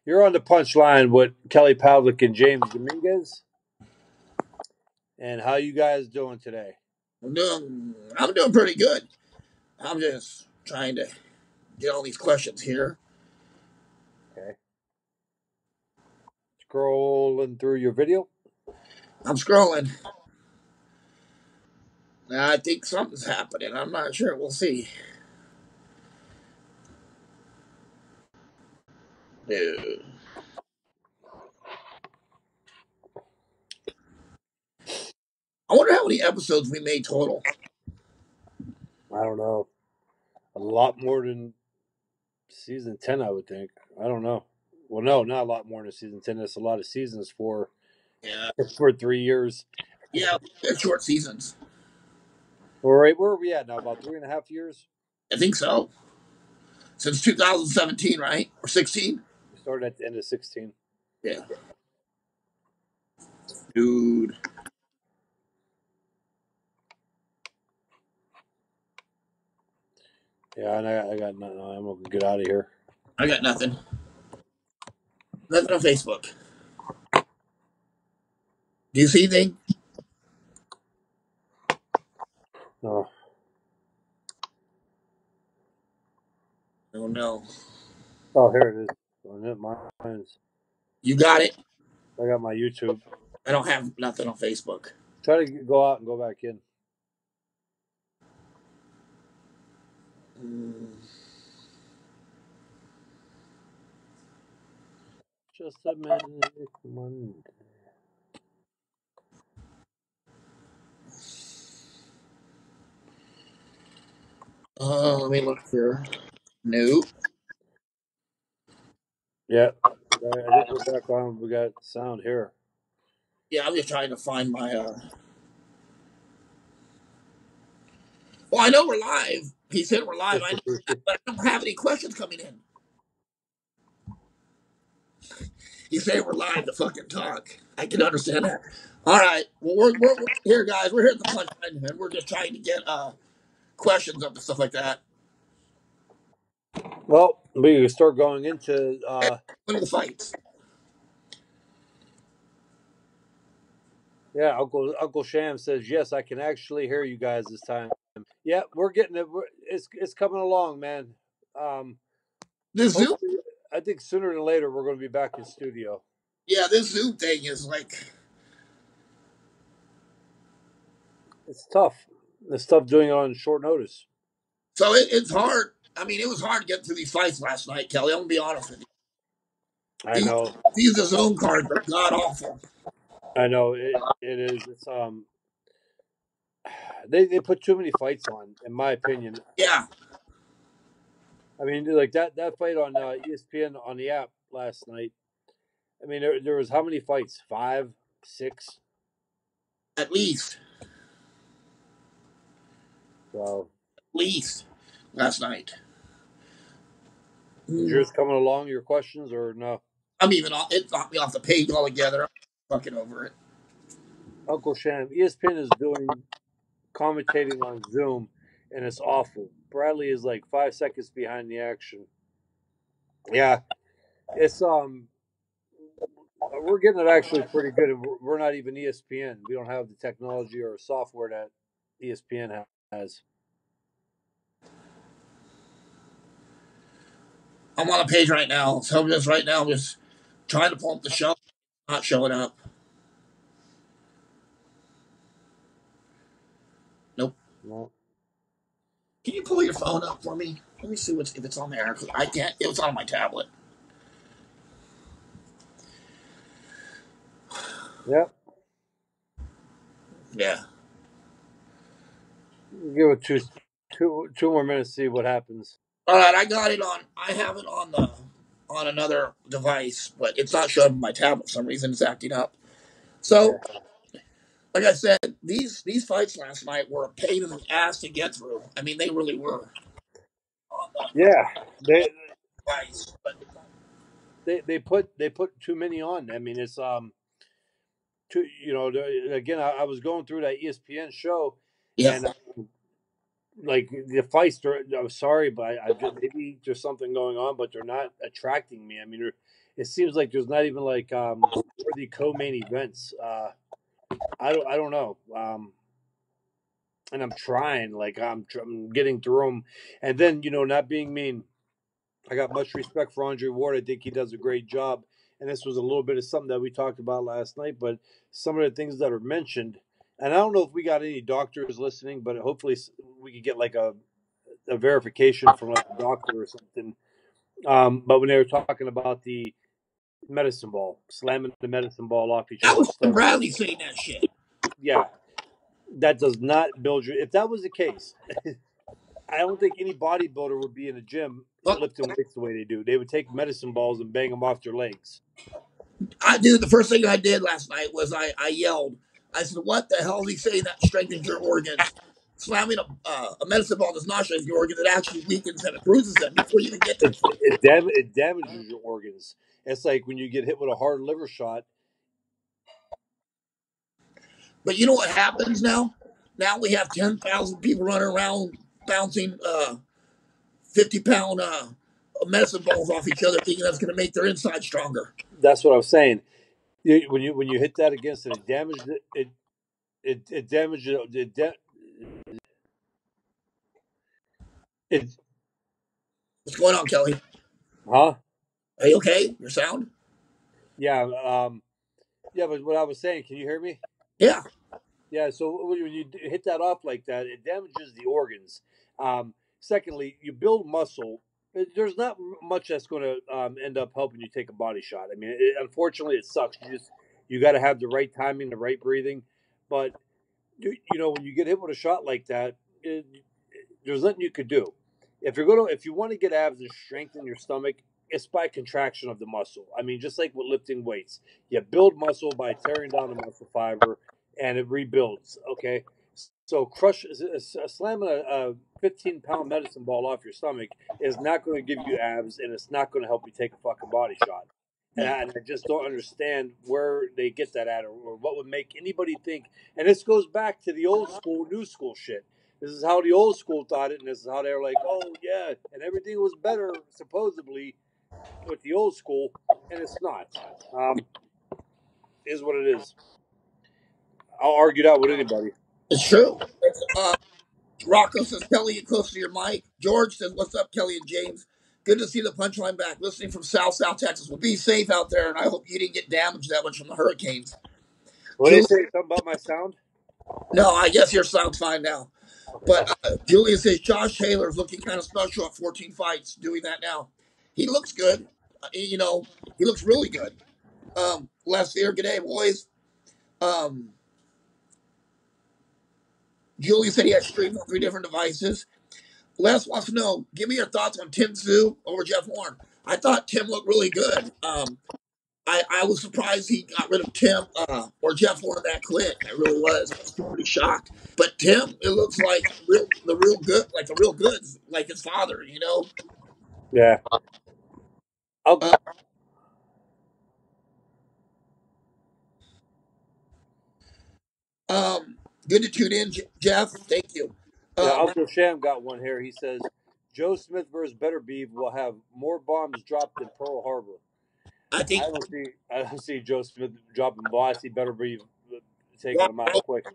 You're on the punchline with Kelly Pavlik and James Dominguez. And how you guys doing today? I'm doing pretty good. I'm just trying to get all these questions here. Okay. Scrolling through your video. I'm scrolling. I think something's happening. I'm not sure. We'll see. Dude. I wonder how many episodes we made total. I don't know. A lot more than season 10, I would think. I don't know. Well, no, not a lot more than season 10. That's a lot of seasons for Yeah. for 3 years. Yeah, they're short seasons. All right, where are we at now? About 3.5 years? I think so. Since 2017, right? Or 16? We started at the end of 16. Yeah. Dude. Yeah, and I got nothing. I'm going to get out of here. I got nothing. Nothing on Facebook. Do you see anything? No. Oh, no. Oh, here it is. On it, mine's. You got it? I got my YouTube. I don't have nothing on Facebook. Try to go out and go back in. Mm. Just a minute, Monday. Let me look here. Nope. Yeah, I think we're back on. We got sound here. Yeah, I'm just trying to find my. Well, I know we're live. He said we're live. I know that, but I don't have any questions coming in. He said we're live to fucking talk. I can understand that. All right. Well, we're here, guys. We're here at the punchline, and we're just trying to get questions up and stuff like that. Well, we can start going into. Hey, look at the fights. Yeah, Uncle Sham says yes. I can actually hear you guys this time. Yeah, we're getting it. It's coming along, man. Um, This Zoom, hopefully, I think sooner than later we're going to be back in studio. yeah, this Zoom thing is like. It's tough. It's tough doing it on short notice. So it's hard. I mean, it was hard to get through these fights last night, Kelly. I'm gonna be honest with you. I know. These zone cards are god awful. I know. It is. It's They put too many fights on, in my opinion. Yeah, I mean, like that fight on ESPN on the app last night. I mean, there was how many fights? 5, 6. at least, So at least last night. is Mm. yours coming along? Your questions or no? I'm even off. It knocked me off the page altogether. I'm fucking over it. Uncle Shannon, ESPN is doing commentating on Zoom, and it's awful. Bradley is like 5 seconds behind the action. Yeah, it's we're getting it actually pretty good, and we're not even ESPN. We don't have the technology or software that ESPN has. I'm on a page right now. So I'm just right now. I'm just trying to pull up the show. Not showing up. Nope. No. Can you pull your phone up for me? Let me see if it's on there. 'Cause I can't. It was on my tablet. Yep. Yeah. Give it two more minutes to see what happens. All right. I got it on. I have it on the on another device, but it's not showing my tablet for some reason. It's acting up. So, Yeah. like I said, these fights last night were a pain in the ass to get through. I mean, they really were. On the Yeah. device, but They put too many on. I mean, it's again, I was going through that ESPN show, yeah. and like the fights. I'm sorry, but I just, maybe there's something going on, but they're not attracting me. I mean, it seems like there's not even like worthy co-main events. I don't know. And I'm trying, like I'm getting through them, and then not being mean. I got much respect for Andre Ward. I think he does a great job. And this was a little bit of something that we talked about last night, but some of the things that are mentioned, and I don't know if we got any doctors listening, but hopefully we could get like a verification from like a doctor or something. But when they were talking about the medicine ball, slamming the medicine ball off each That was other's Tim stomach, Bradley saying that shit. yeah, that does not build your. If that was the case, I don't think any bodybuilder would be in a gym Well, lifting weights the way they do. They would take medicine balls and bang them off their legs. the first thing I did last night was I yelled. I said, "What the hell is he saying that strengthens your organs? Slamming a medicine ball does not strengthen your organs. It actually weakens them. It bruises them before you even get to the fight." It damages your organs. It's like when you get hit with a hard liver shot. But you know what happens now? Now we have 10,000 people running around bouncing 50-pound medicine balls off each other, thinking that's going to make their inside stronger. That's what I was saying. When you hit that against it, it damaged it. It damaged it. It What's going on, Kelly? huh? Are you okay? Your sound? Yeah. Yeah. But what I was saying, can you hear me? Yeah. Yeah, so when you hit that off like that, it damages the organs. Secondly, you build muscle. There's not much that's going to end up helping you take a body shot. I mean, unfortunately, it sucks. You got to have the right timing, the right breathing. But when you get hit with a shot like that, there's nothing you could do. If you want to get abs and strengthen your stomach, it's by contraction of the muscle. I mean, just like with lifting weights, you build muscle by tearing down the muscle fiber, and it rebuilds. Okay, so slamming a 15-pound medicine ball off your stomach is not going to give you abs, and it's not going to help you take a fucking body shot. And Yeah. I just don't understand where they get that at, or what would make anybody think. And this goes back to the old school, new school shit. This is how the old school thought it, and this is how they were like, oh yeah, and everything was better supposedly with the old school, and it's not. Is what it is. I'll argue that with anybody. It's true. Rocco says, Kelly, you close to your mic. George says, what's up, Kelly and James? Good to see the punchline back. Listening from South Texas. Well, be safe out there, and I hope you didn't get damaged that much from the hurricanes. What they Julie, say something about my sound? no, I guess your sound's fine now. Okay. But Julia says, Josh Taylor is looking kind of special at 14 fights, doing that now. He looks good. He looks really good. Last year, good day, boys. Um, Julia said he had streams on 3 different devices. Les wants to know, give me your thoughts on Tim Tszyu over Jeff Horn. I thought Tim looked really good. I was surprised he got rid of Tim or Jeff Horn that quick. I really was. I was pretty shocked. But Tim, it looks like the real good, like the real goods, like his father. Yeah. I'll, Uh, Good to tune in, Jeff. Thank you. yeah. Uh, Uncle Sham got one here. He says Joe Smith versus Better Beef will have more bombs dropped than Pearl Harbor. I think I don't see Joe Smith dropping bombs. I see Better Beef taking them out quick.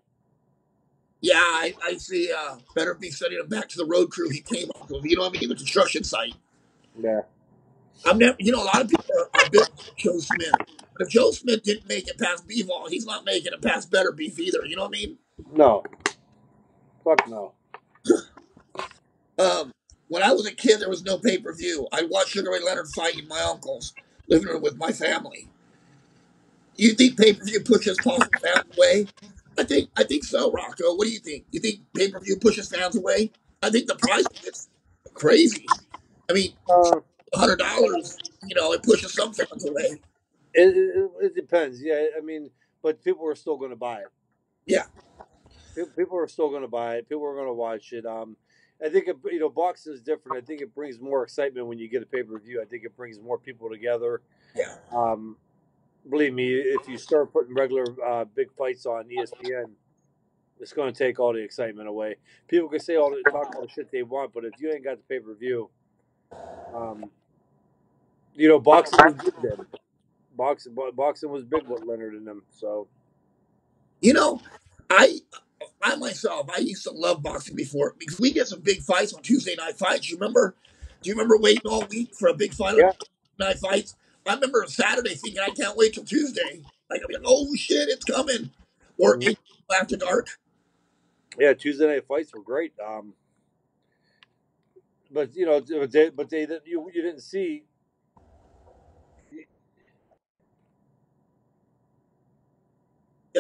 yeah, I see. Better be sending him back to the road crew he came off of. You know what I mean? The construction site. Yeah. I've never. A lot of people are bitter about Joe Smith. But if Joe Smith didn't make it past Beefall, he's not making it past Better Beef either. You know what I mean? No. Fuck no. Um, when I was a kid, there was no pay per view. I watched Sugar Ray Leonard fight in my uncle's living room with my family. You think pay per view pushes possible fans away? I think so, Rocco. What do you think? You think pay per view pushes fans away? I think the price is crazy. I mean, Uh, $100. It pushes some fans away. it depends. Yeah. I mean, but people are still going to buy it. Yeah, People are still going to buy it. People are going to watch it. I think boxing is different. I think it brings more excitement when you get a pay per view. I think it brings more people together. yeah. Believe me, if you start putting regular big fights on ESPN, It's going to take all the excitement away. People can say all the talk all the shit they want, but if you ain't got the pay per view, um, boxing was good then. Boxing was big with Leonard and them. So You know, I I myself, I used to love boxing before because we get some big fights on Tuesday night fights. You remember? Do you remember waiting all week for a big fight on yeah, night fights? I remember Saturday thinking I can't wait till Tuesday. Like I'm like, oh shit, it's coming. Or mhm. eight after dark. Yeah, Tuesday night fights were great. But you didn't see. You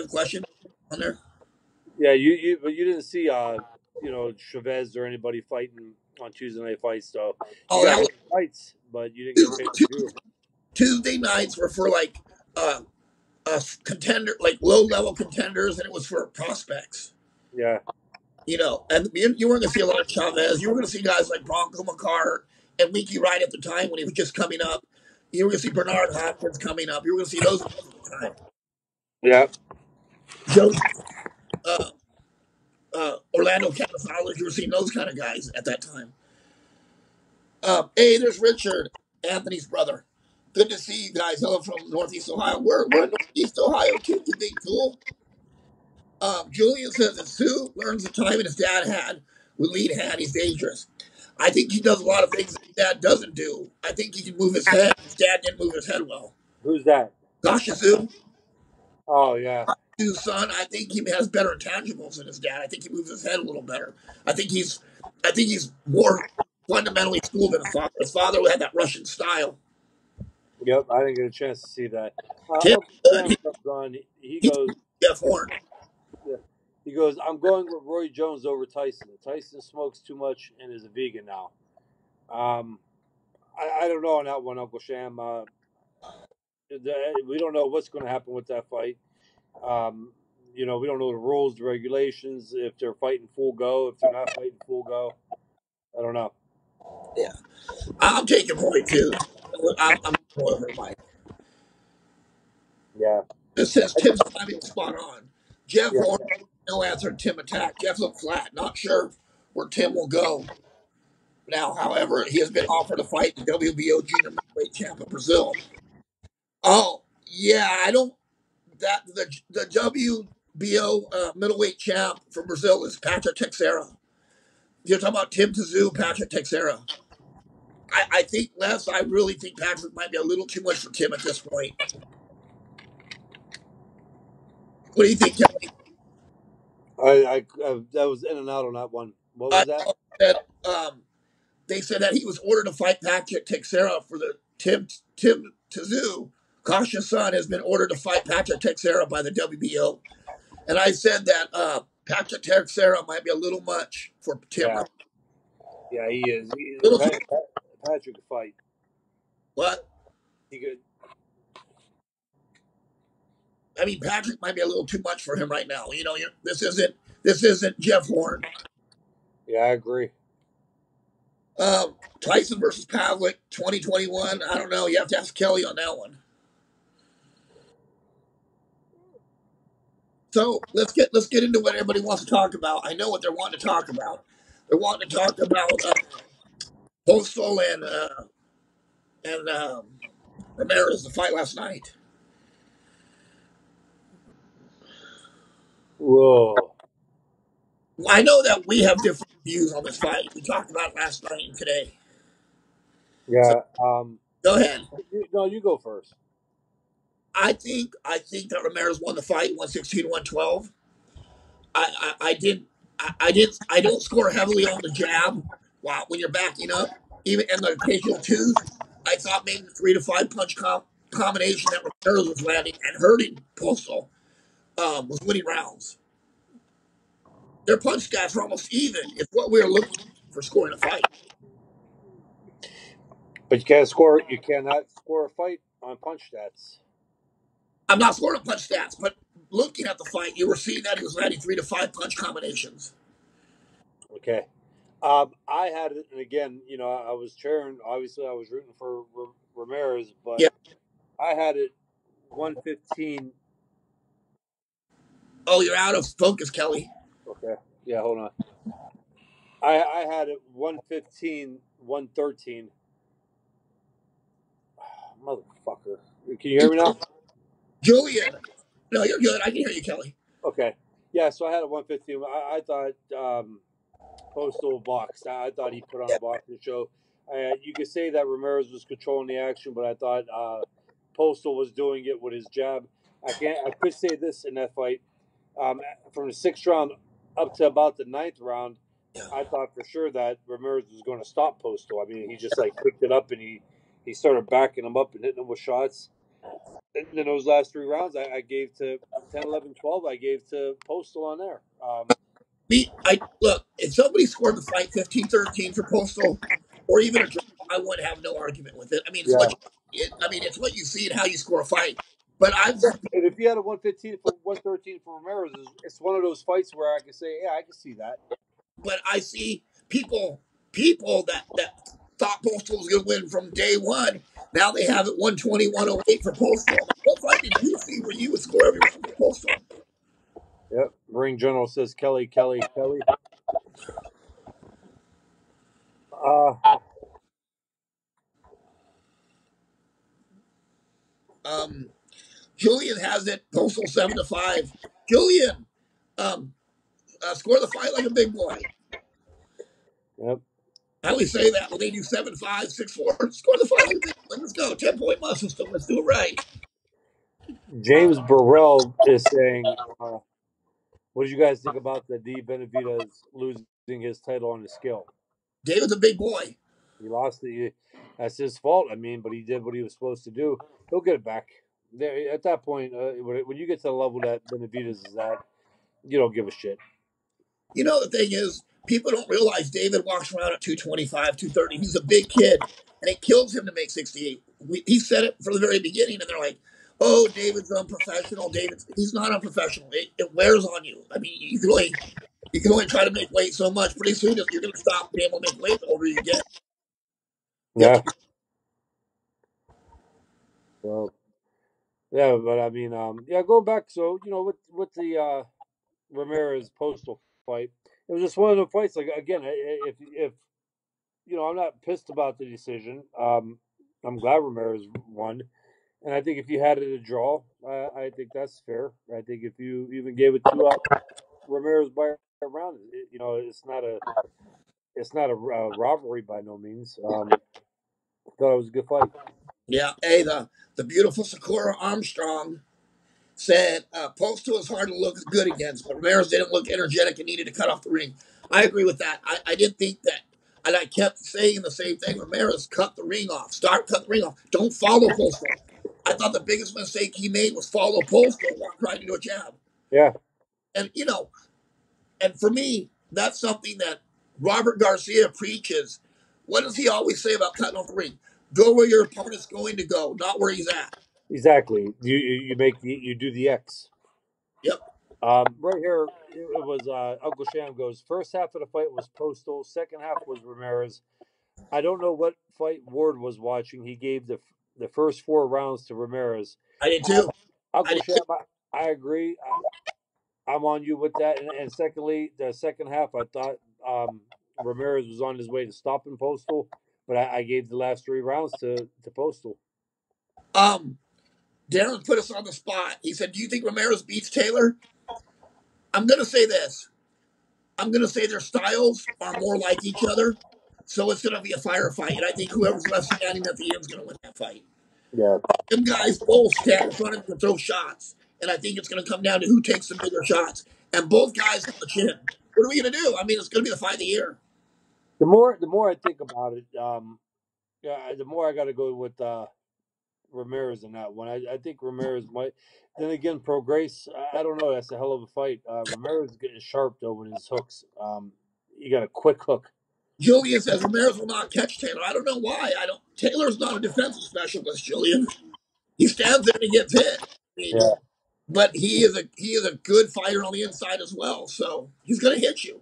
have a question on there? Yeah, but you didn't see Chavez or anybody fighting on Tuesday night fights. So you Oh, got that was good fights, but you didn't get pay per view. Tuesday nights were for like contender, like low level contenders, and it was for prospects. Yeah, And you weren't going to see a lot of Chavez. You were going to see guys like Bronco McCart and Leaky Wright at the time when he was just coming up. You were going to see Bernard Hopkins coming up. You were going to see those guys at the time. yeah. Joe, uh, Orlando Canizales, you were seeing those kind of guys at that time. Hey, there's Richard, Anthony's brother. Good to see you guys. Hello from Northeast Ohio. We're in Northeast Ohio too, you big fool. Julian says that Sue learns the time his dad had with lead hand. He's dangerous. I think he does a lot of things that his dad doesn't do. I think he can move his head. His dad didn't move his head well. Who's that? Gosh, Sue, Oh yeah, Sue's son. I think he has better intangibles than his dad. I think he moves his head a little better. I think he's, I think he's more fundamentally schooled than his father. His father had that Russian style. yep. I didn't get a chance to see that. Tim, Uncle Sam comes on. He he's goes. Jeff Horn. Yeah, he goes. I'm going with Roy Jones over Tyson. Tyson smokes too much and is a vegan now. Um, I don't know on that one, Uncle Sham. We don't know what's going to happen with that fight. Um, we don't know the rules, the regulations, if they're fighting full go, if they're not fighting full go. I don't know. Yeah, I'm taking Roy too. I'm Roy over Mike. Yeah, This says Tim's timing was spot on. Jeff yeah, Horn, no answer. Tim attack. Jeff looked flat. Not sure where Tim will go now. However, he has been offered a fight the WBO junior middleweight champ of Brazil. Oh yeah, I don't. That the WBO middleweight champ from Brazil is Patrick Teixeira. You're talking about Tim Tszyu, Patrick Teixeira. I think Les. I really think Patrick might be a little too much for Tim at this point. What do you think, Kelly? that was in and out on that one. What I was that? that they said that he was ordered to fight Patrick Teixeira for the Tim Tszyu. Kasha's son has been ordered to fight Patrick Teixeira by the WBO, and I said that Patrick Teixeira might be a little much for Tim. Yeah, Right? yeah, he is. Little too, Patrick could fight. what? He could. I mean, Patrick might be a little too much for him right now. This isn't Jeff Horn. Yeah, I agree. Tyson versus Pavlik, 2021. I don't know. You have to ask Kelly on that one. So let's get into what everybody wants to talk about. I know what they're wanting to talk about. They're wanting to talk about Postol and Ramirez, the fight last night. Whoa. I know that we have different views on this fight. We talked about it last night and today. So Yeah. go ahead. No, you go first. I think that Ramirez won the fight 116-112. I didn't I don't score heavily on the jab. Wow, when you're backing up, even and the occasional twos, I thought maybe the 3 to 5 punch combination that Ramirez was landing and hurting Postol was winning rounds. Their punch stats were almost even. It's what we were looking for scoring a fight. But you can't score. You cannot score a fight on punch stats. I'm not scoring on punch stats, but looking at the fight, you were seeing that he was landing 3 to 5 punch combinations. Okay. I had it, and again, I was cheering. Obviously, I was rooting for Ramirez, but Yeah. I had it 115. Oh, you're out of focus, Kelly. Yeah, hold on. I had it 115, 113. Motherfucker. Can you hear me now? Julian, no, you're good. I can hear you, Kelly. Okay. Yeah, so I had a 115. I thought Postol boxed. I thought he put on a Yeah, boxing show. You could say that Ramirez was controlling the action, but I thought Postol was doing it with his jab. I could say this in that fight. Um, from the sixth round up to about the ninth round, yeah. I thought for sure that Ramirez was going to stop Postol. I mean, he just like picked it up and he started backing him up and hitting him with shots. And then those last three rounds, I gave to 10, 11, 12. I gave to Postal on there. I look, if somebody scored the fight 15-13 for Postal, or even a draw, I would have no argument with it. I mean, Yeah. it's what you see and how you score a fight. But I've Yeah. And if you had a 115 for 113 for Ramirez, it's one of those fights where I can say, yeah, I can see that. but I see people that thought Postal was going to win from day one. Now they have it 120, 108 for Postal. Like, what fight did you see where you would score every round for Postal? Yep. Ring General says Kelly, Kelly, Kelly. Uh, Um, Julian has it. Postal 7-5. Julian, um, score the fight like a big boy. yep. I always say that when they do 7-5, 6-4. Score the fight like a big boy. Let's go. 10-point muscle system. Let's do it right. James Burrell is saying, what did you guys think about the D Benavidez losing his title on the scale? David's a big boy. He lost the. That's his fault. I mean, but he did what he was supposed to do. He'll get it back. There, at that point, when you get to the level that Benavidez is at, you don't give a shit. You know, the thing is, people don't realize David walks around at 225, 230. He's a big kid, and it kills him to make 68. He said it from the very beginning, and they're like, oh, David's unprofessional. He's not unprofessional. It wears on you. I mean, you can only try to make weight so much. Pretty soon, you're going to stop being able to make weight the older you get. You have to Yeah. So yeah, but I mean, yeah, going back. So with the Ramirez Postal fight, it was just one of the fights. Like again, if I'm not pissed about the decision. I'm glad Ramirez won. And I think if you had it a draw, I think that's fair. I think if you even gave it to Ramirez by a round, it's not a robbery by no means. I thought it was a good fight. Yeah. Hey, the beautiful Sakura Armstrong said Postal is hard to look good against, but Ramirez didn't look energetic and needed to cut off the ring. I agree with that. I didn't think that. And I kept saying the same thing. Ramirez cut the ring off. Cut the ring off. Don't follow Postal. I thought the biggest mistake he made was follow Postal while trying to do a jab. Yeah, And, and for me, that's something that Robert Garcia preaches. What does he always say about cutting off the ring? Go where your opponent's going to go, not where he's at. exactly. You do the X. Yep. Right here, it was Uncle Sham goes. First half of the fight was Postal. Second half was Ramirez. I don't know what fight Ward was watching. He gave the first four rounds to Ramirez. I did too. I Uncle did Sham, too. I agree. I'm on you with that. And secondly, the second half, I thought Ramirez was on his way to stopping Postal, but I gave the last three rounds to Postal. Um, Darren put us on the spot. He said, "Do you think Ramirez beats Taylor?" I'm going to say this. I'm going to say their styles are more like each other, so it's going to be a firefight. And I think whoever's left standing at the end is going to win that fight. Yeah, Them guys both stand in front of him and throw shots, and I think it's going to come down to who takes the bigger shots. And both guys have the chin. What are we going to do? I mean, it's going to be the fight of the year. the more I think about it, yeah, the more I got to go with Ramirez in that one. I think Ramirez might. Then again, Pro Grace, I don't know. That's a hell of a fight. Ramirez is getting sharp though with his hooks. You got a quick hook. Julian says Ramirez will not catch Taylor. I don't know why. I don't. Taylor's not a defensive specialist, Julian. He stands there and he gets hit. I mean, Yeah. but he is a good fighter on the inside as well. So he's going to hit you.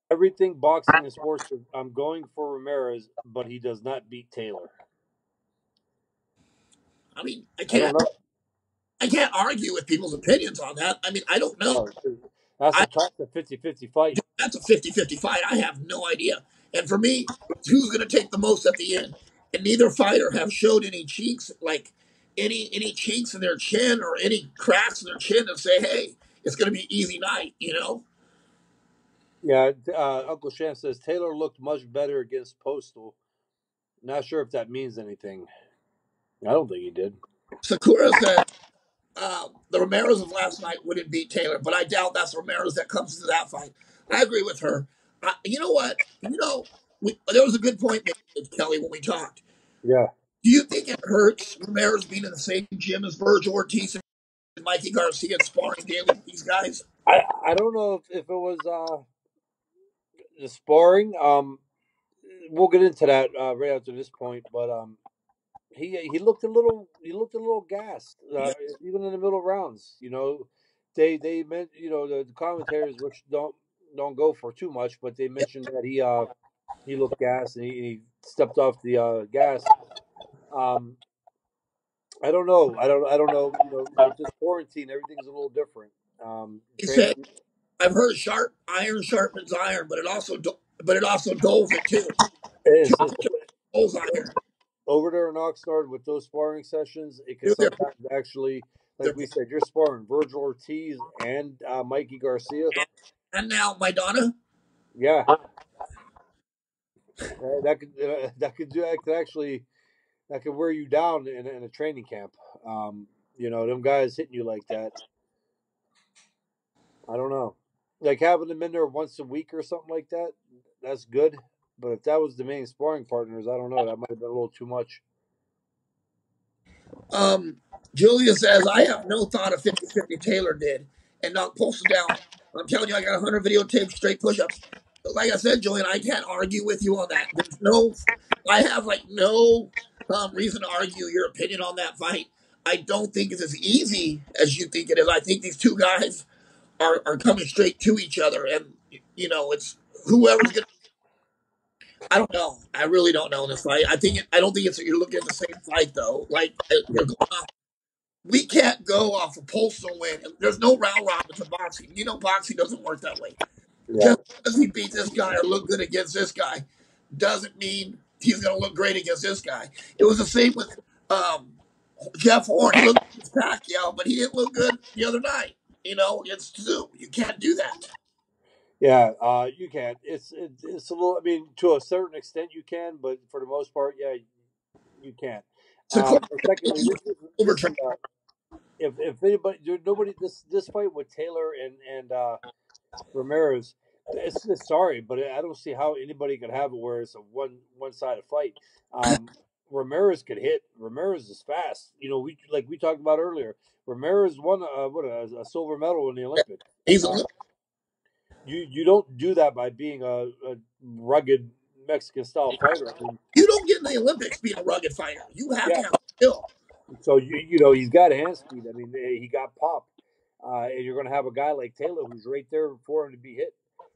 Everything boxing and sports. I'm going for Ramirez, but he does not beat Taylor. I mean, I don't know. I can't argue with people's opinions on that. I mean, I don't know. No, I That's a 50-50 fight. That's a 50-50 fight. I have no idea. And for me, it's who's going to take the most at the end. And neither fighter have showed any cheeks, like any cheeks in their chin or any cracks in their chin to say, hey, it's going to be easy night, you know? Yeah, Uncle Shan says Taylor looked much better against Postal. Not sure if that means anything. I don't think he did. Sakura said the Ramirez of last night wouldn't beat Taylor, but I doubt that's Ramirez that comes to that fight. I agree with her. You know what? There was a good point made, Kelly, when we talked. Yeah, Do you think it hurts Ramirez being in the same gym as Virgil Ortiz and Mikey Garcia and sparring daily with these guys? I don't know if it was the sparring. We'll get into that right after this point, but he looked a little gassed Yeah, even in the middle rounds. You know, they meant the commentators which don't go for too much, but they yeah. mentioned that he looked gassed and he stepped off the gas. Um, I don't know. You know, with this quarantine, everything's a little different. He Training said, "I've heard sharp iron sharpens iron, but it also dulls it too. Too is much of it dulls iron. over there in Oxnard with those sparring sessions. It can Dude, sometimes actually, like they're, we said, you're sparring Virgil Ortiz and Mikey Garcia. and now Maidana, Yeah, that could actually that could wear you down in a training camp. Them guys hitting you like that. I don't know. Like having them in there once a week or something like that, that's good. But if that was the main sparring partners, I don't know. That might have been a little too much. um, Julia says, I have no thought of 50-50 Taylor did and knocked Postal down. I'm telling you, I got 100 videotapes, straight push ups. Like I said, Julian, I can't argue with you on that. I have like no reason to argue your opinion on that fight. I don't think it's as easy as you think it is. I think these two guys are coming straight to each other, and it's whoever's gonna. I don't know. I really don't know in this fight. I don't think it's you're looking at the same fight though. Like you're going off. We can't go off a postal win. There's no round robin to boxing. Boxing doesn't work that way. Yeah, Just because he beat this guy or look good against this guy doesn't mean he's going to look great against this guy. It was the same with um, Jeff Horn. He looked good against Pacquiao, but he didn't look good the other night. Against Zoo. You can't do that. yeah. You can. It's a little. I mean, to a certain extent, you can, but for the most part, yeah, you can't. Sakura And secondly, this overtrained. is if anybody, nobody, this fight with Taylor and Ramirez, it's sorry, but I don't see how anybody could have it where it's a one sided fight. Um, Ramirez could hit. Ramirez is fast. We talked about earlier. Ramirez won a silver medal in the Olympics. He's a Uh, little. you don't do that by being a rugged Mexican style fighter. I mean, You don't get in the Olympics being a rugged fighter. You have yeah. to have skill. So he's got hand speed. I mean, he got pop, and you're going to have a guy like Taylor who's right there for him to be hit.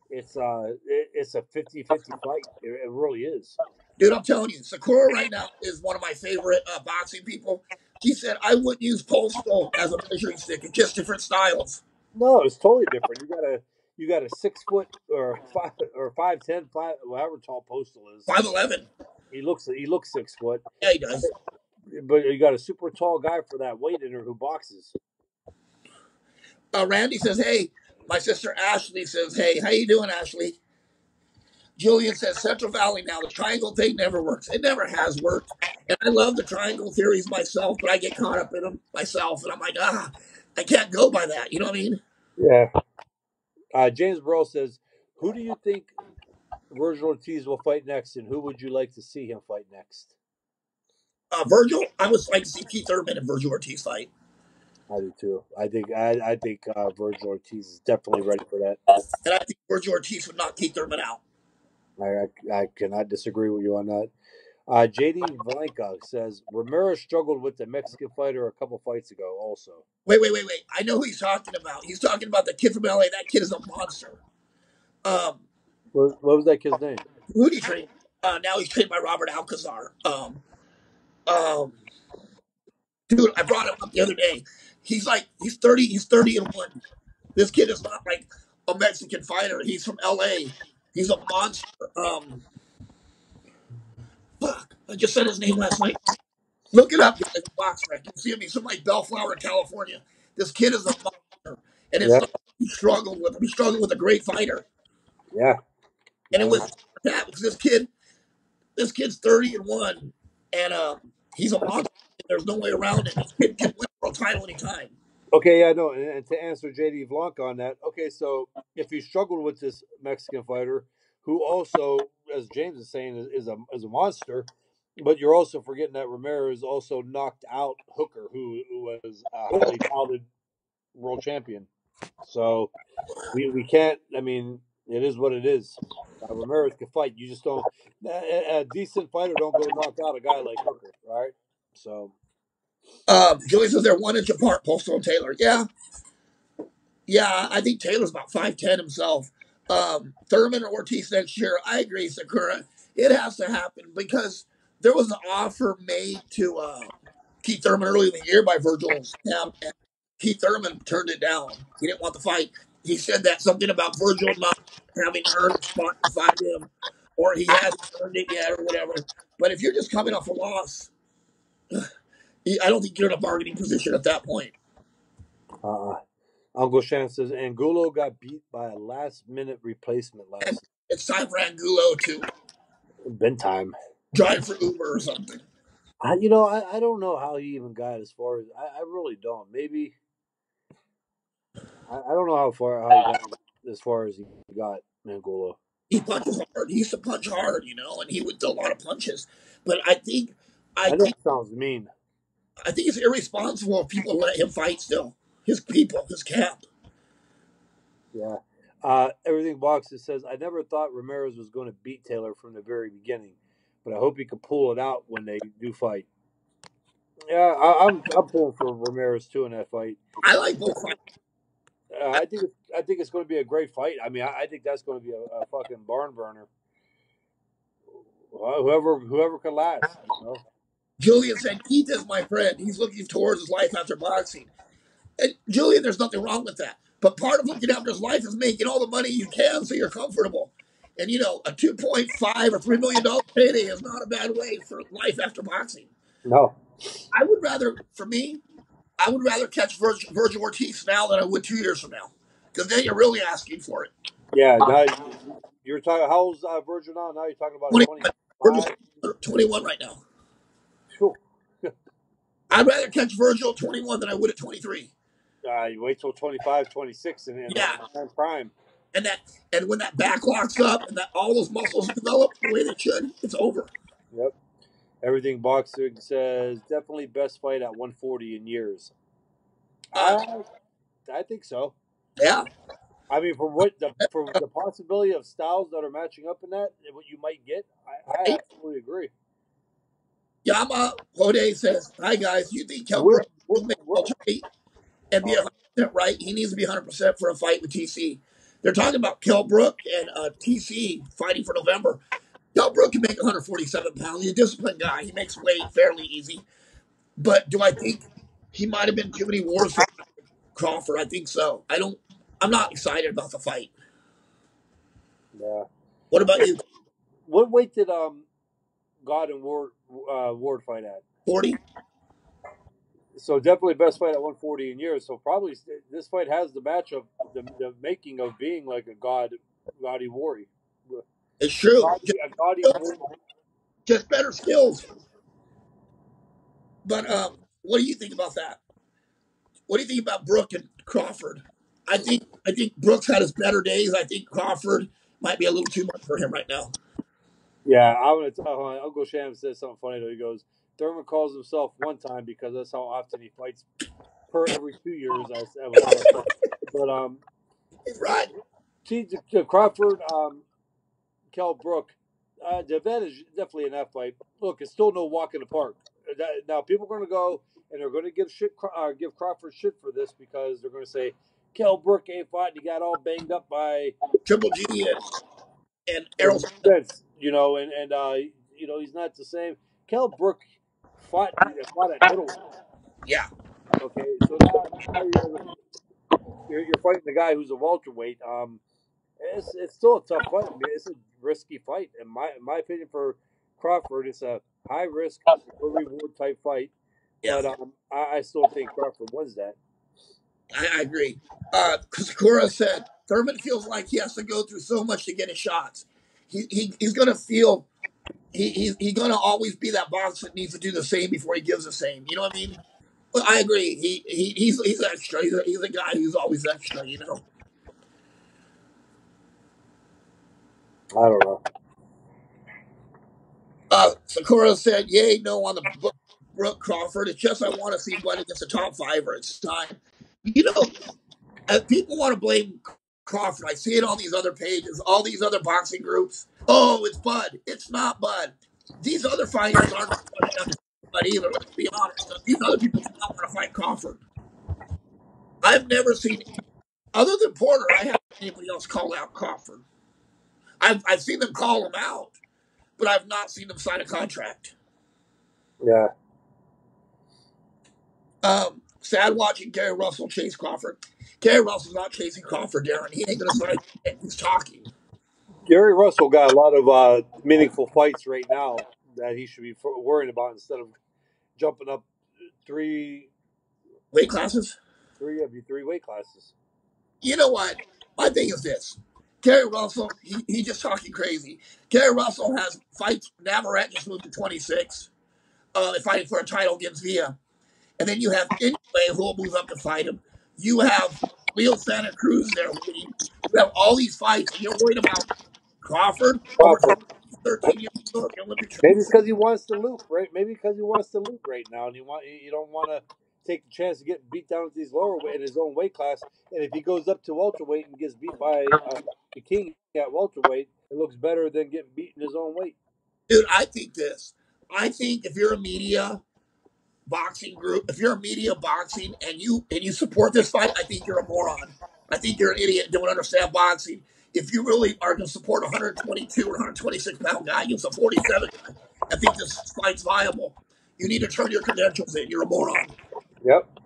It's a 50-50 fight. It really is. Dude, I'm telling you, Sakura right now is one of my favorite boxing people. He said I wouldn't use Postol as a measuring stick. It's just different styles. No, it's totally different. You got a 6 foot or 5'10", however tall Postal is. 5'11". He looks 6 foot, Yeah, he does. but you got a super tall guy for that weight in there who boxes. Randy says, "Hey." My sister Ashley says, "Hey, how you doing, Ashley?" Julian says, "Central Valley now. The triangle thing never works. It never has worked. And I love the triangle theories myself, but I get caught up in them myself, and I'm like, I can't go by that. You know what I mean?" Yeah. James Burrell says, "Who do you think Virgil Ortiz will fight next, and who would you like to see him fight next?" Virgil, I would like to see Keith Urban and Virgil Ortiz fight. I do too. I think Virgil Ortiz is definitely ready for that. And I think Virgil Ortiz would knock Keith Urban out. I cannot disagree with you on that. JD Valenka says Ramirez struggled with the Mexican fighter a couple fights ago. Also, Wait. I know who he's talking about. He's talking about the kid from LA. That kid is a monster. Um, what was that kid's name? who did he train? Now he's trained by Robert Alcazar. Um, dude, I brought him up the other day. He's 30. He's 30 and one. This kid is not like a Mexican fighter. He's from L.A. He's a monster. Fuck, I just said his name last night. Look it up, guys. Box rec. You'll see him. He's from like Bellflower, California. This kid is a monster, and it's Yeah, not he struggled with him. He struggled with a great fighter, yeah. and it No, was that because this kid's 30-1, and he's a monster. There's no way around it. This kid can win a world title anytime. okay, yeah, no. And to answer JD Blanc on that, okay, so if you struggled with this Mexican fighter, who also, as James is saying, is a monster, but you're also forgetting that Ramirez also knocked out Hooker, who was a highly touted world champion. So we can't. I mean, it is what it is. Ramirez can fight. You just don't. A decent fighter don't go knock out a guy like Hooker, right? So Joey says they're 1 inch apart, Postol and Taylor. Yeah, yeah, I think Taylor's about 5'10" himself. Thurman or Ortiz next year, I agree, Sakura. It has to happen because there was an offer made to Keith Thurman early in the year by Virgil's camp, and Keith Thurman turned it down. He didn't want the fight. He said that something about Virgil not having earned a spot to fight him, or he hasn't earned it yet, or whatever. But if you're just coming off a loss, I don't think you're in a bargaining position at that point. uh, Uncle Shan says Angulo got beat by a last minute replacement And last. it's time for Angulo to Been time. drive for Uber or something. I don't know how he even got as far as I really don't. Maybe I don't know how he got as far as he got Angulo. He punches hard. He used to punch hard, and he would do a lot of punches. But I I know think, it sounds mean. I think it's irresponsible if people let him fight still. His people, his camp. Yeah. Everything boxes says I never thought Ramirez was going to beat Taylor from the very beginning, but I hope he can pull it out when they do fight. Yeah, I'm pulling for Ramirez too in that fight. I like both fights. I think it's going to be a great fight. I mean, I think that's going to be a fucking barn burner. Whoever can last, Julian said, Keith is my friend. He's looking towards his life after boxing. And Julian, there's nothing wrong with that. But part of looking after his life is making all the money you can so you're comfortable. And a 2.5 or $3 million payday is not a bad way for life after boxing. No. I would rather, for me, I would rather catch Virgil Ortiz now than I would 2 years from now, because then you're really asking for it. Yeah. Now you're talking. How's Virgil now? Now you're talking about a 21. Virgil's 25. 21 right now. Phew. I'd rather catch Virgil at 21 than I would at 23. You wait till 25, 26, Yeah, and prime. and when that back locks up and that all those muscles develop the way they should, it's over. Yep. Everything boxing says definitely best fight at 140 in years. Uh, I I think so. yeah, I mean, from the possibility of styles that are matching up in that, and what you might get, I right. absolutely agree. Yama Hode says, "Hi guys, you think Kell We're, Brook we're, will make we're welterweight and be uh, 100% right? He needs to be 100% for a fight with TC. They're talking about Kell Brook and TC fighting for November. Del Brook can make 147 pounds. He's a disciplined guy. He makes weight fairly easy. But do I think he might have been too many wars for Crawford? I think so. I'm not excited about the fight. yeah. What about you? What weight did God and Ward fight at? 40? So definitely best fight at 140 in years. So probably this fight has the match of the making of being like a gaudy warrior, It's true. a gaudy warrior. Just better skills. But what do you think about that? What do you think about Brook and Crawford? I think Brooks had his better days. I think Crawford might be a little too much for him right now. Yeah, I'm gonna tell Uncle Sham says something funny though. He goes, Thurman calls himself one time because that's how often he fights per every 2 years. I was what I said. But He's right. Crawford, Kell Brook, the advantage definitely in that fight. Look, it's still no walk in the park. Now people are gonna go and they're gonna give Crawford shit for this because they're gonna say Kell Brook ain't fighting. He got all banged up by Triple G and the Errol. defense, he's not the same. Kell Brook fought at middleweight. Yeah. Okay, so now you're you're fighting the guy who's a welterweight. It's still a tough fight. I mean, it's a risky fight, in my opinion. For Crawford, it's a high risk, low reward type fight. Yeah, But I still think Crawford wins that. I agree. Sakura said Thurman feels like he has to go through so much to get his shots. He's gonna feel he's gonna always be that boxer that needs to do the same before he gives the same. You know what I mean? But I agree. He's extra. He's a guy who's always extra. You know. I don't know. Sakura said, "Yay, no on the book, Brooke Crawford. It's just I want to see Bud against the top five. It's time." You know, people want to blame Crawford. I see it on these other pages, all these other boxing groups. Oh, it's Bud. It's not Bud. These other fighters aren't good enough to fight Bud either. Let's be honest. These other people do not want to fight Crawford. I've never seen, other than Porter, I haven't seen anybody else call out Crawford. I've seen them call him out, but I've not seen them sign a contract. Yeah, Sad watching Gary Russell chase Crawford. Gary Russell's not chasing Crawford, Darren. He ain't going to sign. He's talking. Gary Russell got a lot of meaningful fights right now that he should be worrying about instead of jumping up three Weight classes? three weight classes. You know what? My thing is this. Gary Russell, he just talking crazy. Gary Russell has fights. Navarrete just moved to 26. Fighting for a title against Villa. And then you have Inoue who will move up to fight him. You have Leo Santa Cruz there waiting. You have all these fights, and you're worried about Crawford over Crawford. 13 years old, the Olympic Maybe it's champion. because he wants to loop, right? Maybe because he wants to loop right now, and you don't want to take the chance of getting beat down at these lower weight in his own weight class. And if he goes up to welterweight and gets beat by the king at welterweight, it looks better than getting beat in his own weight. Dude, I think this. I think if you're a media boxing group, if you're a media boxing and you support this fight, I think you're a moron. I think you're an idiot and don't understand boxing. If you really are going to support a 122 or 126 pound guy against a 47 guy, I think this fight's viable. You need to turn your credentials in. You're a moron. Yep.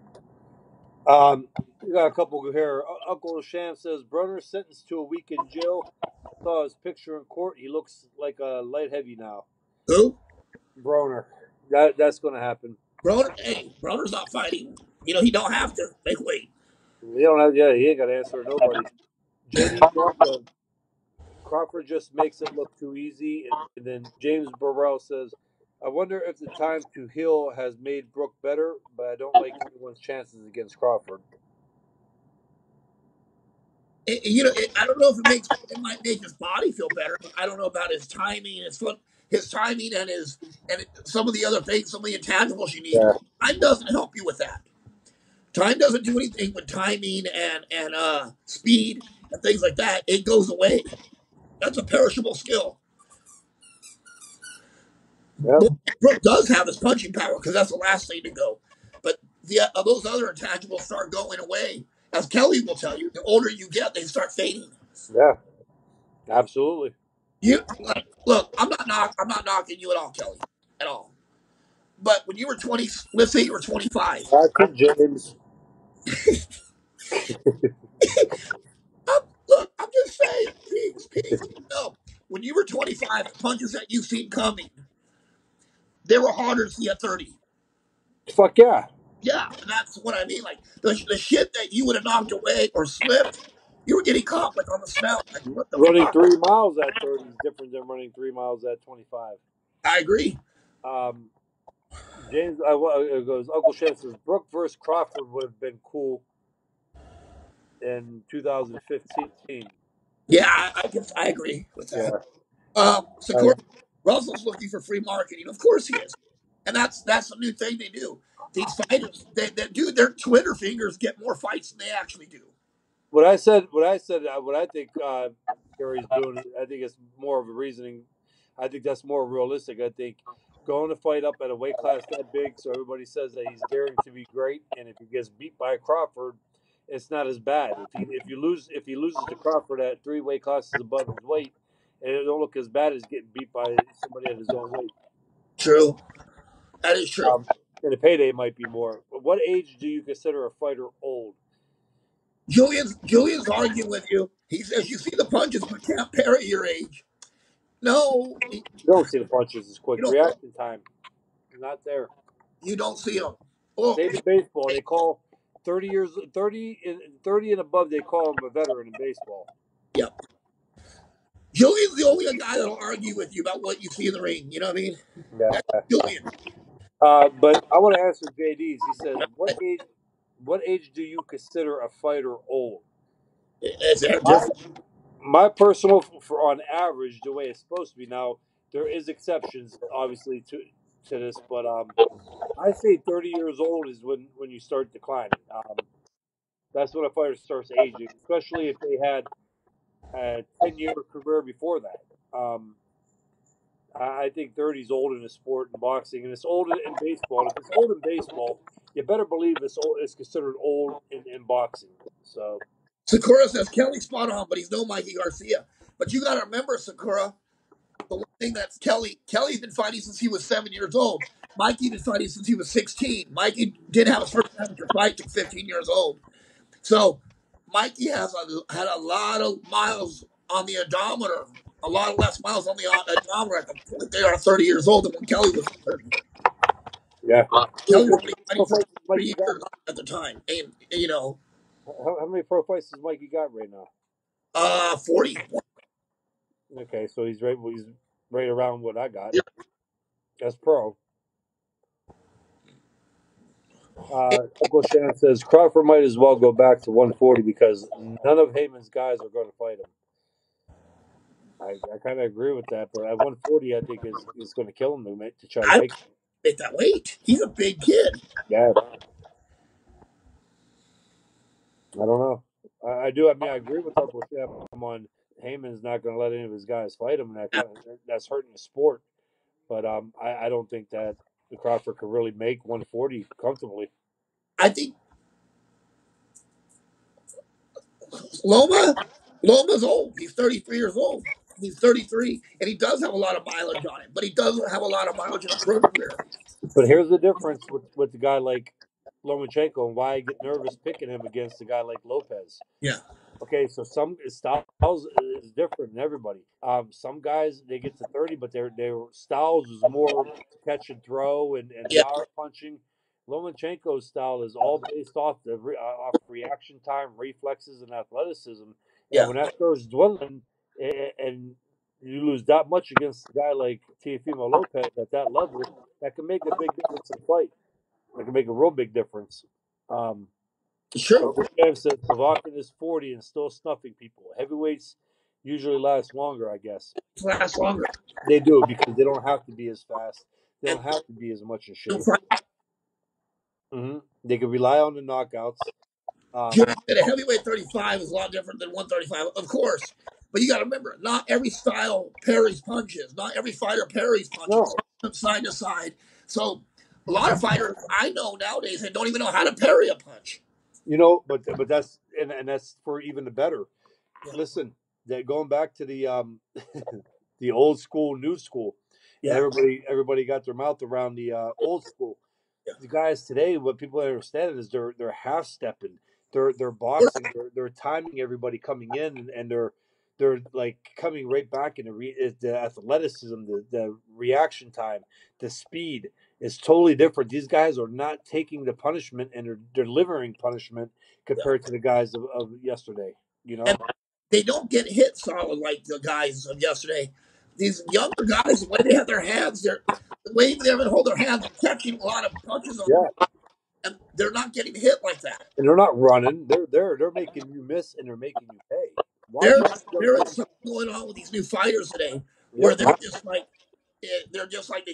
We got a couple here. Uncle Sham says Brunner sentenced to a week in jail. Saw his picture in court. He looks like a light heavy now. Who? Broner. That's going to happen. Broner? Hey, Broner's not fighting. You know, he don't have to. Make weight. He don't have. Yeah, he ain't got to answer to nobody. JD Crawford just makes it look too easy. And then James Burrell says, I wonder if the time to heal has made Brooke better, but I don't like anyone's chances against Crawford. I don't know if it might make his body feel better, but I don't know about his timing, his timing, and some of the other things, some of the intangibles you need. Yeah. Time doesn't help you with that. Time doesn't do anything with timing and speed and things like that. It goes away. That's a perishable skill. Yeah. Brooke does have his punching power because that's the last thing to go. But those other intangibles start going away. As Kelly will tell you, the older you get, they start fading. Yeah. Absolutely. You look. I'm not knocking you at all, Kelly, at all. But when you were 20, let's say you were 25. Back to James. Look, I'm just saying, peace. No, when you were 25, the punches that you've seen coming, they were harder to see at 30. Fuck yeah. Yeah, and that's what I mean. Like the shit that you would have knocked away or slipped, you were getting caught like on the smell. Like what the Running fuck? 3 miles at 30 is different than running 3 miles at 25. I agree. Um, James goes, Uncle Shem says, Brooke versus Crawford would have been cool in 2015. Yeah, I agree with that. Yeah. Sakura Russell's looking for free marketing. Of course he is, and that's a new thing they do. These fighters, they do their Twitter fingers get more fights than they actually do. What I think Gary's doing, I think it's more of a reasoning. I think that's more realistic. I think going to fight up at a weight class that big, so everybody says that he's daring to be great, and if he gets beat by Crawford, it's not as bad. If he loses to Crawford at 3 weight classes above his weight, and it don't look as bad as getting beat by somebody at his own weight. True, that is true. And the payday might be more. What age do you consider a fighter old? Julian's arguing with you. He says you see the punches but can't parry your age. No, you You don't see the punches as quick. don't. Reaction time, not there. You don't see them. Oh, Same in baseball. They call 30 years, 30 and above. They call him a veteran in baseball. yeah. Julian's the only guy that'll argue with you about what you see in the ring. You know what I mean? That's Yeah. Julian. But I want to answer JD's. He says, "What age do you consider a fighter old?" It's My, different. my personal, for on average, the way it's supposed to be. Now there is exceptions, obviously, to this, but I say 30 years old is when you start declining. That's when a fighter starts aging, especially if they had a 10-year career before that. I think 30 is old in the sport in boxing, and it's old in baseball. And if it's old in baseball, you better believe it's considered old in boxing. So, Sakura says Kelly's spot on, but he's no Mikey Garcia. But you got to remember, Sakura, the one thing that's Kelly's been fighting since he was 7 years old. Mikey been fighting since he was 16. Mikey didn't have his first amateur fight till 15 years old. So Mikey had a lot of miles on the odometer, a lot less miles on the odometer at the point they are 30 years old than when Kelly was 30. yeah. Kelly How was only many fighting pro for fights has 3 Mikey got? years at the time. And, you know, How many pro fights has Mikey got right now? 40. Okay, so he's right around what I got. Yeah. That's pro. Uncle Shannon says Crawford might as well go back to 140 because none of Heyman's guys are going to fight him. I kind of agree with that, but at 140, I think is going to kill him to try to I make. make that weight. He's a big kid. Yeah, I don't know. I do. I mean, I agree with Uncle Shep on Heyman's not going to let any of his guys fight him, and that's hurting the sport. But I don't think that the Crawford could really make 140 comfortably. I think Loma, Loma's old. He's 33 years old. He's 33, and he does have a lot of mileage on him, but he doesn't have a lot of mileage in a pro career. But here's the difference with the guy like Lomachenko and why I get nervous picking him against a guy like Lopez. Yeah, Okay, so some styles is different than everybody. Some guys they get to 30, but their styles is more catch and throw and yeah, power punching. Lomachenko's style is all based off reaction time, reflexes, and athleticism. And yeah. when that starts dwindling, and you lose that much against a guy like Teofimo Lopez at that level, that can make a big difference in the fight. That can make a real big difference. Um, It's true. Uncle Kev says Provocative is 40 and still snuffing people. Heavyweights usually last longer, I guess. It lasts longer. They do because they don't have to be as fast. They And don't have to be as much in no shape. fight. They can rely on the knockouts. Jim said a heavyweight 35 is a lot different than 135, of course. But you got to remember, not every style parries punches. Not every fighter parries punches No, from side to side. So a lot of fighters I know nowadays they don't even know how to parry a punch. but that's and that's for even the better. Yeah, Listen, that going back to the the old school, new school, and yeah, everybody got their mouth around the old school. yeah. The guys today, what people understand is they're half stepping, they're We're boxing, they're timing everybody coming in, and they're like coming right back in the athleticism, the reaction time, the speed is totally different. These guys are not taking the punishment and they're delivering punishment yeah. compared to the guys of yesterday. You And know, they don't get hit solid like the guys of yesterday. These younger guys, the way they have their hands, the way they even hold their hands, they're catching a lot of punches on, yeah, and they're not getting hit like that. and they're not running. They're making you miss and they're making you pay. Watch There, these young there is kids. something going on with these new fighters today, where Yep. they're just like they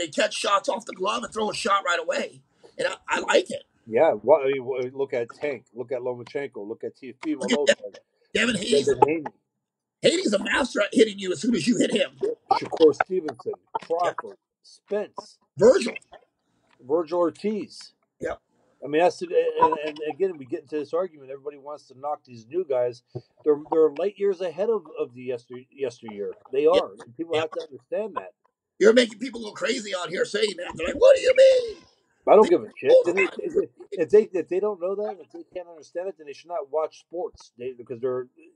catch shots off the glove and throw a shot right away, and I like it. Yeah, I mean, look at Tank, look at Lomachenko, look at Teofimo Look at Lopez, Devin Haney's. Devin Haney, Haney's a master at hitting you as soon as you hit him. Shakur Stevenson, Yeah, Crawford, Spence, Virgil. Virgil Ortiz. Yeah, I mean, and again, we get into this argument. Everybody wants to knock these new guys. They're light years ahead of the yesteryear. They yeah, are, and people yeah. have to understand that. You're making people go crazy on here saying that. They're like, "What do you mean? I don't They're give a shit. older." If they don't know that, if they can't understand it, then they should not watch sports. Because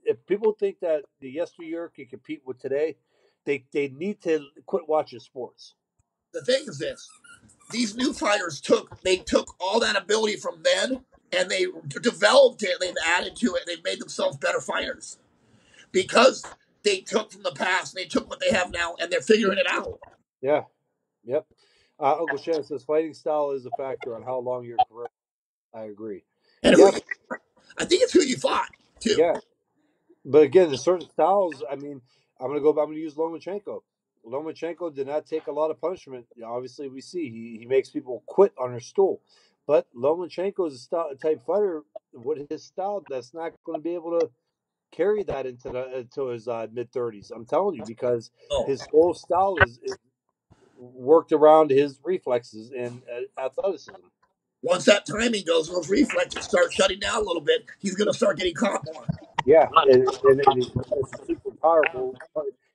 if people think that the yesteryear can compete with today, they need to quit watching sports. The thing is this: these new fighters took all that ability from then and they developed it. They've added to it. They've made themselves better fighters because they took from the past. They took what they have now and they're figuring it out. Yeah. Yep. Uncle Shannon says fighting style is a factor on how long your career. I agree. And Yeah. I think it's who you fought too. Yeah. But again, in certain styles, I mean, I'm going to use Lomachenko. Lomachenko did not take a lot of punishment. Obviously, we see he makes people quit on their stool. But Lomachenko is a type fighter with his style that's not going to be able to carry that into his mid 30s. I'm telling you, because Oh, his whole style is worked around his reflexes and athleticism. once that timing goes, those reflexes start shutting down a little bit. He's going to start getting caught more. Yeah, and it's a super powerful.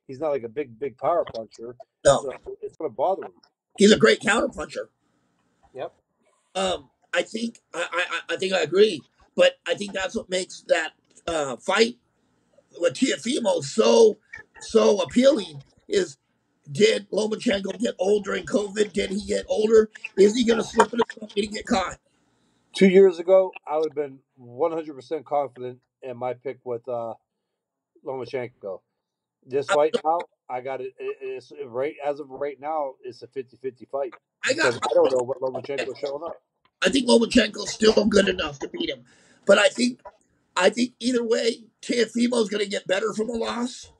He's not like a big power puncher, No, so it's going to bother him. he's a great counterpuncher. Yep. I think I think I agree, but I think that's what makes that fight with Tiafimo so appealing. Is did Lomachenko get old during COVID? Did he get older? Is he going to slip into something? Did he get caught? 2 years ago, I would have been 100% confident in my pick with Lomachenko. This I, fight now, I got it. It's right as of right now. It's a 50-50 fight I because got. I don't know what Lomachenko is showing up. I think Lomachenko's still good enough to beat him, but I think either way, Teofimo's going to get better from a loss.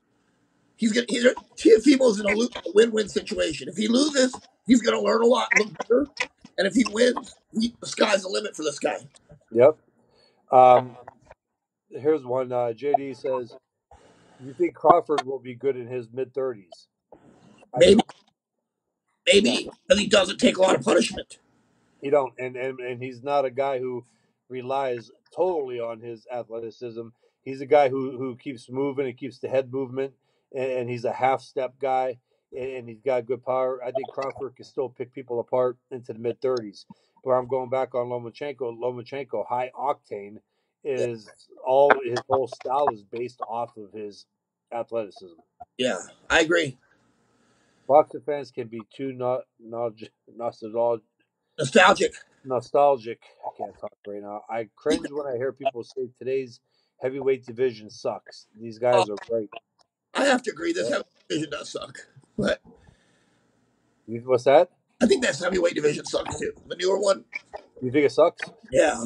Teofimo's in a win-win situation. If he loses, he's going to learn a lot, look better, and if he wins, the sky's the limit for this guy. Yep. Um, Here's one. JD says, "You think Crawford will be good in his mid 30s?" I Maybe, do. Yeah. maybe because he doesn't take a lot of punishment. He don't, and he's not a guy who relies totally on his athleticism. He's a guy who keeps moving and keeps the head movement, and he's a half step guy, and he's got good power. I think Crawford can still pick people apart into the mid 30s. Where I'm going back on Lomachenko. Lomachenko, high octane, Yeah, is all his whole style is based off of his athleticism. yeah, I agree. Boxing fans can be too nostalgic. Nostalgic. Nostalgic. I can't talk right now. I cringe when I hear people say today's heavyweight division sucks. These Uh, guys are great. I have to agree. This heavyweight division does suck, but What's that? I think this heavyweight division sucks too. The newer one, You think it sucks? yeah.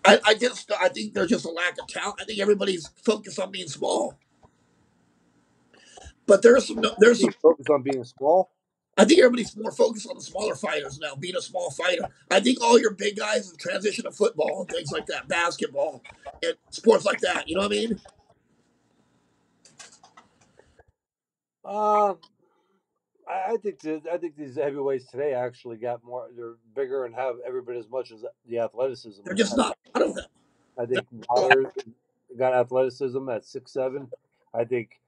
I think there's just a lack of talent. I think everybody's focused on being small, but there's some. You focus on being small. I think everybody's more focused on the smaller fighters now, being a small fighter. I think all your big guys have transitioned to football and things like that, basketball and sports like that. You know what I mean? Um, I think these heavyweights today actually got more. They're bigger and have every bit as much as the athleticism. They're just not a lot of them. I think Wilder got athleticism at 6'7". I think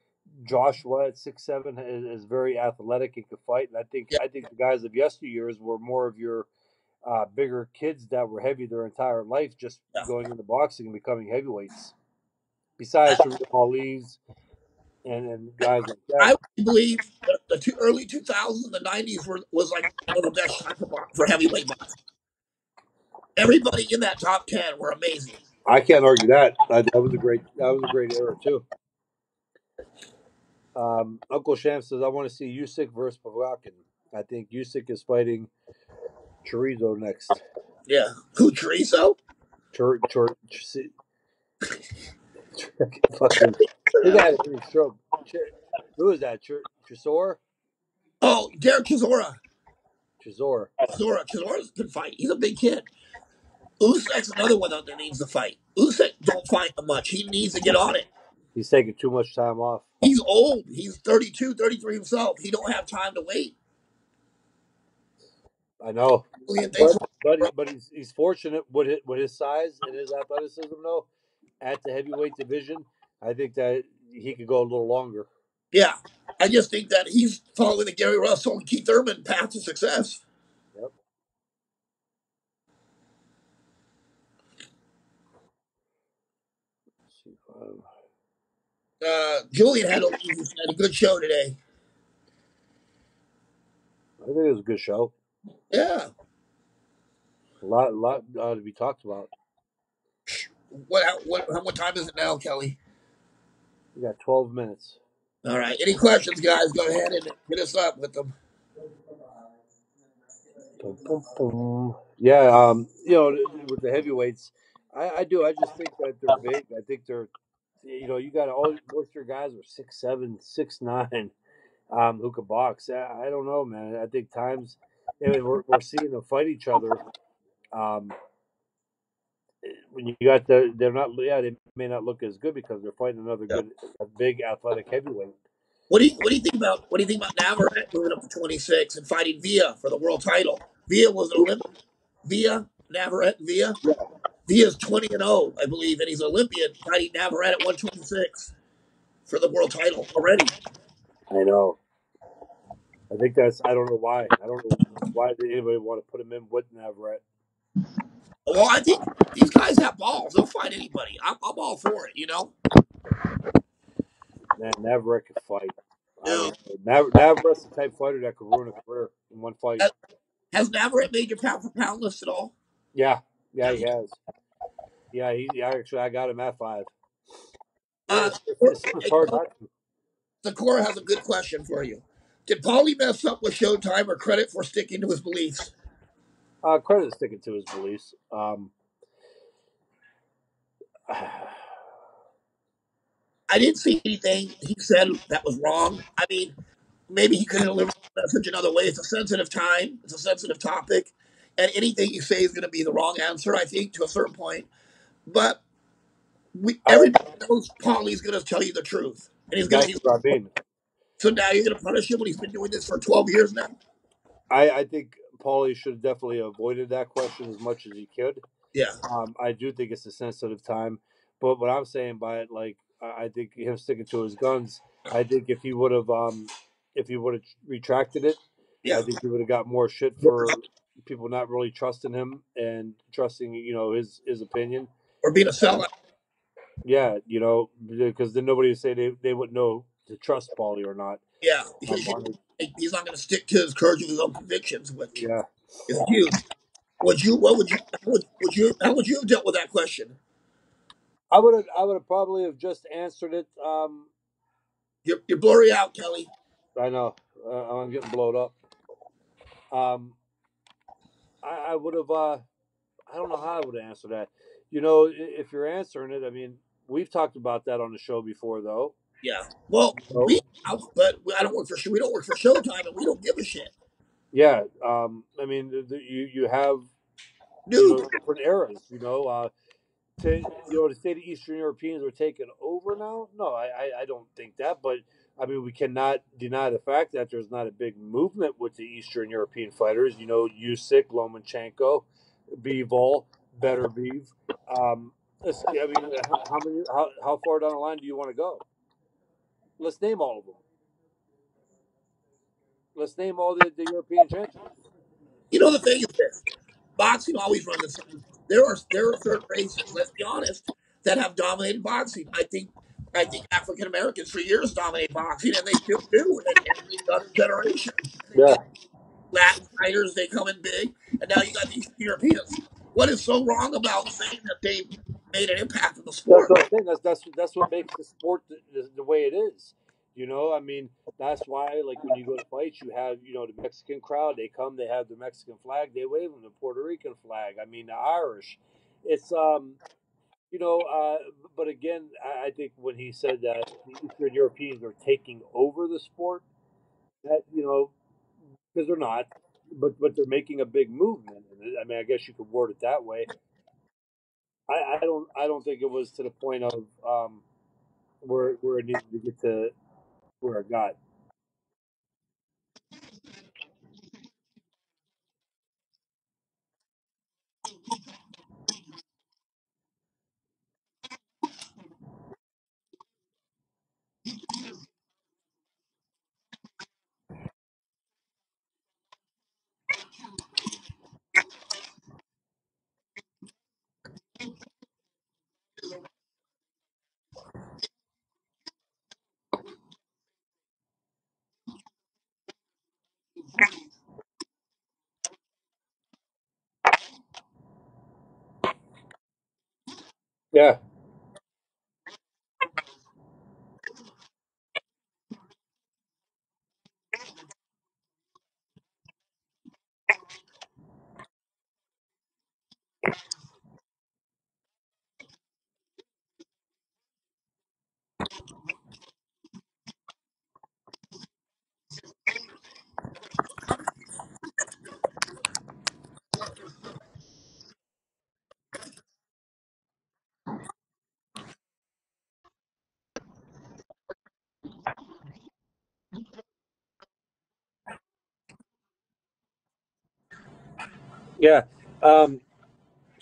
Joshua at 6'7" is very athletic and can fight. And Yeah, I think the guys of yesteryears were more of your bigger kids that were heavy their entire life, just yeah. going into boxing and becoming heavyweights. Besides Sharif Ali's and guys like that. I believe the early 2000s and the 90s was like one of the best times for heavyweight boxing. Everybody in that top 10 were amazing. I can't argue that. That was a great era too. Uncle Sham says I want to see Usyk versus Pavakin. I think Usyk is fighting Chorizo next. Yeah. Who, Chorizo? Fucking, he got a stroke. Who is that? Chisora? Oh, Derek Chisora. Chisora. Chisora's a good fight. He's a big kid. Usyk's another one that needs to fight. Usyk don't fight much. He needs to get on it. He's taking too much time off. He's old. He's 32, 33 himself. He don't have time to wait. I know, And things but like he's fortunate with his size and his athleticism though. At the heavyweight division, I think that he could go a little longer. yeah. I just think that he's following the Gary Russell and Keith Thurman path to success. Yep. Julian had a good show today. I think it was a good show. Yeah. A lot to be talked about. What time is it now, Kelly? We got 12 minutes. All right. Any questions, guys? Go ahead and hit us up with them. Boom, boom, boom. Yeah, with the heavyweights, I do. I just think that they're big. I think they're, you got all most of your guys are 6'7", 6'9", who can box. I don't know, man. I think times, we're seeing them fight each other. Um, when you got they're not, yeah, they may not look as good because they're fighting another Yeah. good, a big athletic heavyweight. What do you think about Navarrete moving up to 26 and fighting Villa for the world title? Villa was an Olympic. Villa Navarrete Villa. Villa's 20-0, I believe, and he's an Olympian fighting Navarrete at 126 for the world title already. I know. I think that's. I don't know why. I don't know why did anybody want to put him in with Navarrete. Well, I think these guys have balls. They'll fight anybody. I'm all for it. Man, Navarrete could fight. I Dude, don't know. Navarrete's the type fighter that could ruin a career in one fight. has Navarrete made your pound for pound list at all? Yeah, yeah, Has he he? has. Yeah, actually I got him at 5. Uh, It's hey, hard not to. Sakura has a good question for you. Did Paulie mess up with Showtime or credit for sticking to his beliefs? Credit sticking to his beliefs. I didn't see anything he said that was wrong. I mean, maybe he could have delivered the message another way. It's a sensitive time. It's a sensitive topic, and anything you say is going to be the wrong answer. I think to a certain point, but I, everybody knows Paulie's going to tell you the truth, and he's going to. that's what I mean. So now you're going to punish him when he's been doing this for 12 years now. I think Paulie should have definitely avoided that question as much as he could. Yeah, I do think it's a sensitive time, but what I'm saying by it, like I think him sticking to his guns. I think if he would have retracted it, I yeah, think he would have got more shit for people not really trusting him and trusting, his opinion. or being a sellout. Yeah, because then nobody would say they wouldn't know to trust Paulie or not. Yeah, because On it. he's not going to stick to his courage of his own convictions, which Yeah, is huge. Would you? What would you? How would you have dealt with that question? I would have probably have just answered it. You're blurry out, Kelly. I know I'm getting blown up. Um, I would have. I don't know how I would answer that. If you're answering it, I mean, we've talked about that on the show before, though. Yeah. Well, So, I don't work for. We don't work for Showtime, and we don't give a shit. yeah, I mean, you have Dude, different eras. To say the Eastern Europeans were taken over now. No, I don't think that. But I mean, we cannot deny the fact that there's not a big movement with the Eastern European fighters. Usyk, Lomachenko, Bivol, Beterbiev. I mean, how far down the line do you want to go? Let's name all of them. Let's name all the European champions. the thing is this: boxing always runs its. There are certain races. Let's be honest, that have dominated boxing. I think African Americans for years dominated boxing, and they still do in every other generation. Yeah. Latin fighters, they come in big, and now you got these Europeans. What is so wrong about saying that they made an impact in the That's sport? what I'm saying. That's what makes the sport the way it is. I mean, that's why, like, when you go to fights, you have the Mexican crowd. They come, they have the Mexican flag, they wave them, the Puerto Rican flag. I mean, the Irish. It's you know, uh, but again, I think when he said that the Eastern Europeans are taking over the sport, that because they're not, but they're making a big movement. I mean, I guess you could word it that way. I don't think it was to the point of where it needed to get to where it got. Yeah, yeah.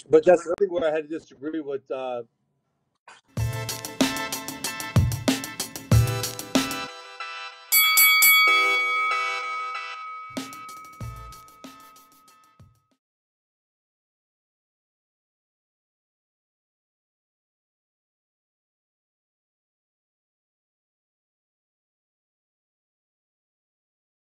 But that's the thing where I had to disagree with.